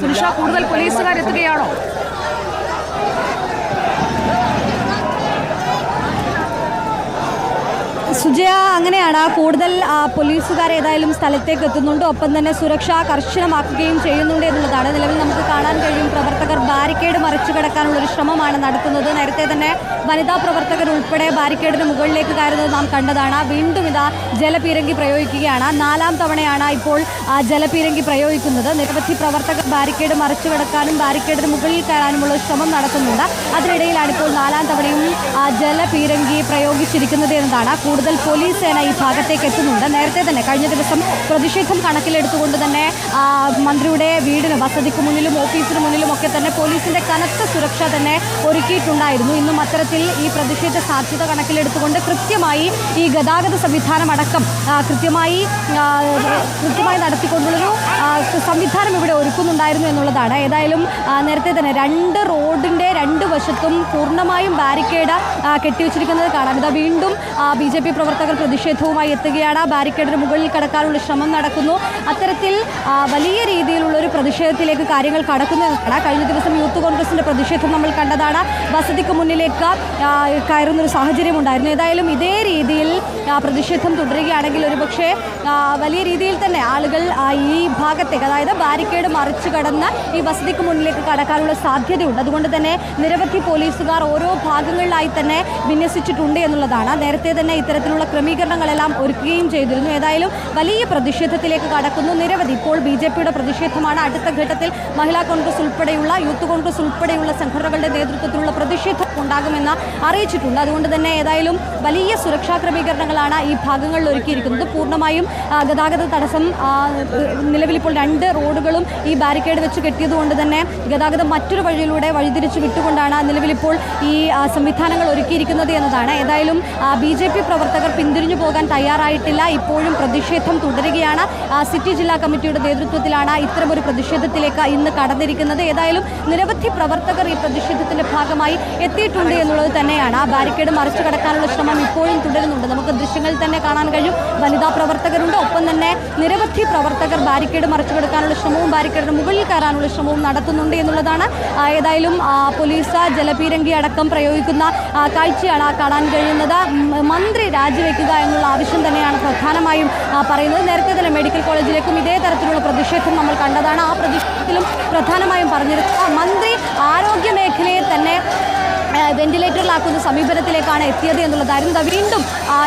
സുനിഷ, കൂടുതൽ പോലീസുകാരെത്തുകയാണോ? സുജയ, അങ്ങനെയാണ്. കൂടുതൽ പോലീസുകാർ ഏതായാലും സ്ഥലത്തേക്ക് എത്തുന്നുണ്ട്. ഒപ്പം തന്നെ സുരക്ഷ കർശനമാക്കുകയും ചെയ്യുന്നുണ്ട് എന്നുള്ളതാണ്. നിലവിൽ നമുക്ക് കാണാൻ കഴിയും പ്രവർത്തകർ ബാരിക്കേഡ് മറിച്ചു കടക്കാനുള്ളൊരു ശ്രമമാണ് നടത്തുന്നത്. നേരത്തെ തന്നെ വനിതാ പ്രവർത്തകർ ഉൾപ്പെടെ ബാരിക്കേഡിന് മുകളിലേക്ക് കയറുന്നത് നാം കണ്ടതാണ്. വീണ്ടും ഇതാ ജലപീരങ്കി പ്രയോഗിക്കുകയാണ്. 4ാം തവണയാണ് ഇപ്പോൾ ജലപീരങ്കി പ്രയോഗിക്കുന്നത്. നിരവധി പ്രവർത്തകർ ബാരിക്കേഡ് മറിച്ചു കടക്കാനും ബാരിക്കേഡിന് മുകളിൽ കയറാനുമുള്ള ശ്രമം നടത്തുന്നുണ്ട്. അതിനിടയിലാണ് ഇപ്പോൾ 4ാം തവണയും ജലപീരങ്കി പ്രയോഗിച്ചിരിക്കുന്നത് എന്നതാണ്. കൂടുതൽ പോലീസ് സേന ഈ ഭാഗത്തേക്ക് എത്തുന്നുണ്ട്. നേരത്തെ തന്നെ കഴിഞ്ഞ ദിവസം പ്രതിഷേധം കണക്കിലെടുത്തുകൊണ്ട് തന്നെ മന്ത്രിയുടെ വീടിന് വസതിക്ക് മുന്നിലും ഓഫീസിന് മുന്നിലും ഒക്കെ തന്നെ പോലീസിന്റെ കനത്ത സുരക്ഷ തന്നെ ഒരുക്കിയിട്ടുണ്ടായിരുന്നു. ഇന്നും അത്തരത്തിൽ ഈ പ്രതിഷേധ സാധ്യത കണക്കിലെടുത്തുകൊണ്ട് കൃത്യമായി ഈ ഗതാഗത സംവിധാനം അടക്കം കൃത്യമായി നടത്തിക്കൊണ്ടുള്ളൊരു സംവിധാനം ഇവിടെ ഒരുക്കുന്നുണ്ടായിരുന്നു എന്നുള്ളതാണ്. ഏതായാലും നേരത്തെ തന്നെ 2 റോഡിന്റെ 2 വശത്തും പൂർണ്ണമായും ബാരിക്കേഡ് കെട്ടിവെച്ചിരിക്കുന്നത് കാണാം. ഇതാ വീണ്ടും BJP പ്രവർത്തകർ പ്രതിഷേധവുമായി എത്തുകയാണ്. ബാരിക്കേഡിന് മുകളിൽ കടക്കാനുള്ള ശ്രമം നടക്കുന്നു. അത്തരത്തിൽ വലിയ രീതിയിലുള്ളൊരു പ്രതിഷേധത്തിലേക്ക് കാര്യങ്ങൾ കടക്കുന്നു എന്നതാണ്. കഴിഞ്ഞ ദിവസം യൂത്ത് കോൺഗ്രസിന്റെ പ്രതിഷേധം നമ്മൾ കണ്ടതാണ്. വസതിക്ക് മുന്നിലേക്ക് കയറുന്നൊരു സാഹചര്യം ഉണ്ടായിരുന്നു. ഏതായാലും ഇതേ രീതിയിൽ പ്രതിഷേധം തുടരുകയാണെങ്കിൽ ഒരുപക്ഷെ വലിയ രീതിയിൽ തന്നെ ആളുകൾ ഈ ഭാഗത്തേക്ക്, അതായത് ബാരിക്കേഡ് മറിച്ചു കടന്ന് ഈ വസതിക്ക് മുന്നിലേക്ക് കടക്കാനുള്ള സാധ്യതയുണ്ട്. അതുകൊണ്ട് തന്നെ നിരവധി പോലീസുകാർ ഓരോ ഭാഗങ്ങളിലായി തന്നെ വിന്യസിച്ചിട്ടുണ്ട് എന്നുള്ളതാണ്. നേരത്തെ തന്നെ ഇത്തരത്തിലുള്ള ക്രമീകരണങ്ങളെല്ലാം ഒരുക്കുകയും ചെയ്തിരുന്നു. ഏതായാലും വലിയ പ്രതിഷേധത്തിലേക്ക് കടക്കുന്നു. നിരവധി ഇപ്പോൾ BJPയുടെ പ്രതിഷേധമാണ്. അടുത്ത ഘട്ടത്തിൽ മഹിളാ കോൺഗ്രസ് ഉൾപ്പെടെയുള്ള യൂത്ത് കോൺഗ്രസ് ഉൾപ്പെടെയുള്ള സംഘടനകളുടെ നേതൃത്വത്തിലുള്ള പ്രതിഷേധം ഉണ്ടാകുമെന്ന് അറിയിച്ചിട്ടുണ്ട്. അതുകൊണ്ട് തന്നെ ഏതായാലും വലിയ സുരക്ഷാ ക്രമീകരണങ്ങളാണ് ഈ ഭാഗങ്ങളിൽ ഒരുക്കിയിരിക്കുന്നത്. പൂർണ്ണമായും ഗതാഗത തടസ്സം നിലവിലിപ്പോൾ 2 റോഡുകളും ഈ ബാരിക്കേഡ് വെച്ച് കെട്ടിയതുകൊണ്ട് തന്നെ ഗതാഗതം മറ്റൊരു വഴിയിലൂടെ വഴിതിരിച്ചു വിട്ടുകൊണ്ടാണ് നിലവിലിപ്പോൾ ഈ സംവിധാനങ്ങൾ ഒരുക്കിയിരിക്കുന്നത് എന്നതാണ്. ഏതായാലും BJP പ്രവർത്തകർ പിന്തിരിഞ്ഞു പോകാൻ തയ്യാറായിട്ടില്ല. ഇപ്പോഴും പ്രതിഷേധം തുടരുകയാണ്. സിറ്റി ജില്ലാ കമ്മിറ്റിയുടെ നേതൃത്വത്തിലാണ് ഇത്തരമൊരു പ്രതിഷേധത്തിലേക്ക് ഇന്ന് കടന്നിരിക്കുന്നത്. ഏതായാലും നിരവധി പ്രവർത്തകർ ഈ പ്രതിഷേധത്തിന്റെ ഭാഗമായി എത്തിയിട്ടുണ്ട് എന്നുള്ളത് തന്നെയാണ്. ബാരിക്കേഡ് മറിച്ചു കടക്കാനുള്ള ശ്രമം ഇപ്പോഴും തുടരുന്നുണ്ട്. നമുക്ക് ദൃശ്യങ്ങളിൽ തന്നെ കാണാൻ കഴിയും. വനിതാ പ്രവർത്തകരുണ്ട്. ഒപ്പം തന്നെ നിരവധി പ്രവർത്തകർ ബാരിക്കേഡ് മറിച്ചു കടക്കാനുള്ള ശ്രമവും ബാരിക്കേഡിന് മുകളിൽ കയറാനുള്ള ശ്രമവും നടത്തുന്നുണ്ട് എന്നുള്ളതാണ്. ഏതായാലും പോലീസ് ജലപീരങ്കി അടക്കം പ്രയോഗിക്കുന്ന കാഴ്ചയാണ് കാണാൻ കഴിയുന്നത്. മന്ത്രി രാജിവെക്കുക എന്നുള്ള ആവശ്യം തന്നെയാണ് പ്രധാനമായും പറയുന്നത്. നേരത്തെ തന്നെ മെഡിക്കൽ കോളേജിലേക്കും ഇതേ തരത്തിലുള്ള പ്രതിഷേധം നമ്മൾ കണ്ടതാണ്. ആ പ്രതിഷേധത്തിലും പ്രധാനമായും പറഞ്ഞിരുന്നത് മന്ത്രി ആരോഗ്യ മേഖലയെ തന്നെ വെന്റിലേറ്ററിലാക്കുന്ന സമീപനത്തിലേക്കാണ് എത്തിയത് എന്നുള്ളതായിരുന്നു. വീണ്ടും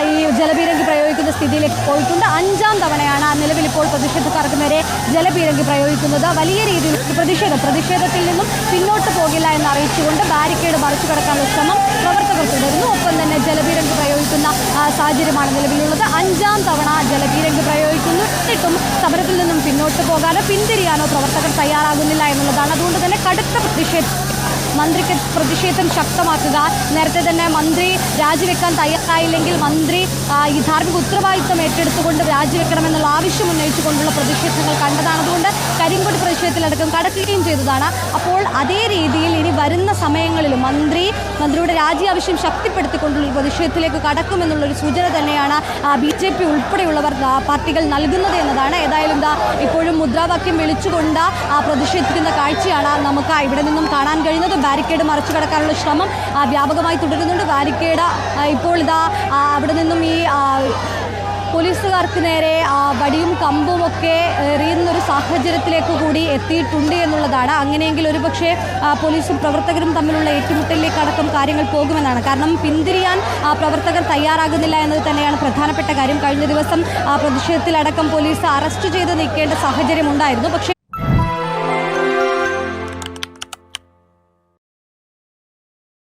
ഈ ജലപീരങ്കി പ്രയോഗിക്കുന്ന സ്ഥിതിയിലേക്ക് പോയിട്ടുണ്ട്. 5ാം തവണയാണ് നിലവിലിപ്പോൾ പ്രതിഷേധക്കാർക്ക് നേരെ ജലപീരങ്കി പ്രയോഗിക്കുന്നത്. വലിയ രീതിയിൽ പ്രതിഷേധത്തിൽ നിന്നും പിന്നോട്ട് പോകില്ല എന്ന് അറിയിച്ചുകൊണ്ട് ബാരിക്കേഡ് മറിച്ചു കടക്കാനുള്ള ശ്രമം പ്രവർത്തകർ തുടരുന്നു. ഒപ്പം തന്നെ ജലപീരങ്കി പ്രയോഗിക്കുന്ന സാഹചര്യമാണ് നിലവിലുള്ളത്. 5ാം തവണ ജലപീരങ്കി പ്രയോഗിക്കുന്നു. എന്നിട്ടും സമരത്തിൽ നിന്നും പിന്നോട്ട് പോകാനോ പിന്തിരിയാനോ പ്രവർത്തകർ തയ്യാറാകുന്നില്ല എന്നുള്ളതാണ്. അതുകൊണ്ട് തന്നെ കടുത്ത മന്ത്രിക്ക് പ്രതിഷേധം ശക്തമാക്കുക. നേരത്തെ തന്നെ മന്ത്രി രാജിവെക്കാൻ തയ്യാറായില്ലെങ്കിൽ മന്ത്രി ഈ ധാർമ്മിക ഉത്തരവാദിത്വം ഏറ്റെടുത്തുകൊണ്ട് രാജിവെക്കണമെന്നുള്ള ആവശ്യം ഉന്നയിച്ചുകൊണ്ടുള്ള പ്രതിഷേധങ്ങൾ കണ്ടതാണ്. അതുകൊണ്ട് കരിങ്കൊടി പ്രതിഷേധത്തിലടക്കം കടക്കുകയും ചെയ്തതാണ്. അപ്പോൾ അതേ രീതിയിൽ ഇനി വരുന്ന സമയങ്ങളിലും മന്ത്രിയുടെ രാജി ആവശ്യം ശക്തിപ്പെടുത്തിക്കൊണ്ടുള്ള പ്രതിഷേധത്തിലേക്ക് കടക്കുമെന്നുള്ളൊരു സൂചന തന്നെയാണ് BJP ഉൾപ്പെടെയുള്ളവർ പാർട്ടികൾ നൽകുന്നത് എന്നതാണ്. ഏതായാലും ഇപ്പോഴും മുദ്രാവാക്യം വിളിച്ചുകൊണ്ട് പ്രതിഷേധിക്കുന്ന കാഴ്ചയാണ് നമുക്ക് ഇവിടെ നിന്നും കാണാൻ കഴിയുന്നത്. ബാരിക്കേഡ് മറിച്ചു കടക്കാനുള്ള ശ്രമം വ്യാപകമായി തുടരുന്നുണ്ട്. ബാരിക്കേഡ് ഇപ്പോൾ അവിടെ നിന്നും ഈ പോലീസുകാർക്ക് നേരെ വടിയും കമ്പും ഒക്കെ എറിയുന്നൊരു സാഹചര്യത്തിലേക്ക് കൂടി എത്തിയിട്ടുണ്ട് എന്നുള്ളതാണ്. അങ്ങനെയെങ്കിൽ ഒരുപക്ഷെ പോലീസും പ്രവർത്തകരും തമ്മിലുള്ള ഏറ്റുമുട്ടലിലേക്ക് അടക്കം കാര്യങ്ങൾ പോകുമെന്നാണ്. കാരണം പിന്തിരിയാൻ പ്രവർത്തകർ തയ്യാറാകുന്നില്ല എന്നത് തന്നെയാണ് പ്രധാനപ്പെട്ട കാര്യം. കഴിഞ്ഞ ദിവസം പ്രതിഷേധത്തിലടക്കം പോലീസ് അറസ്റ്റ് ചെയ്ത് നീക്കേണ്ട സാഹചര്യം ഉണ്ടായിരുന്നു. പക്ഷേ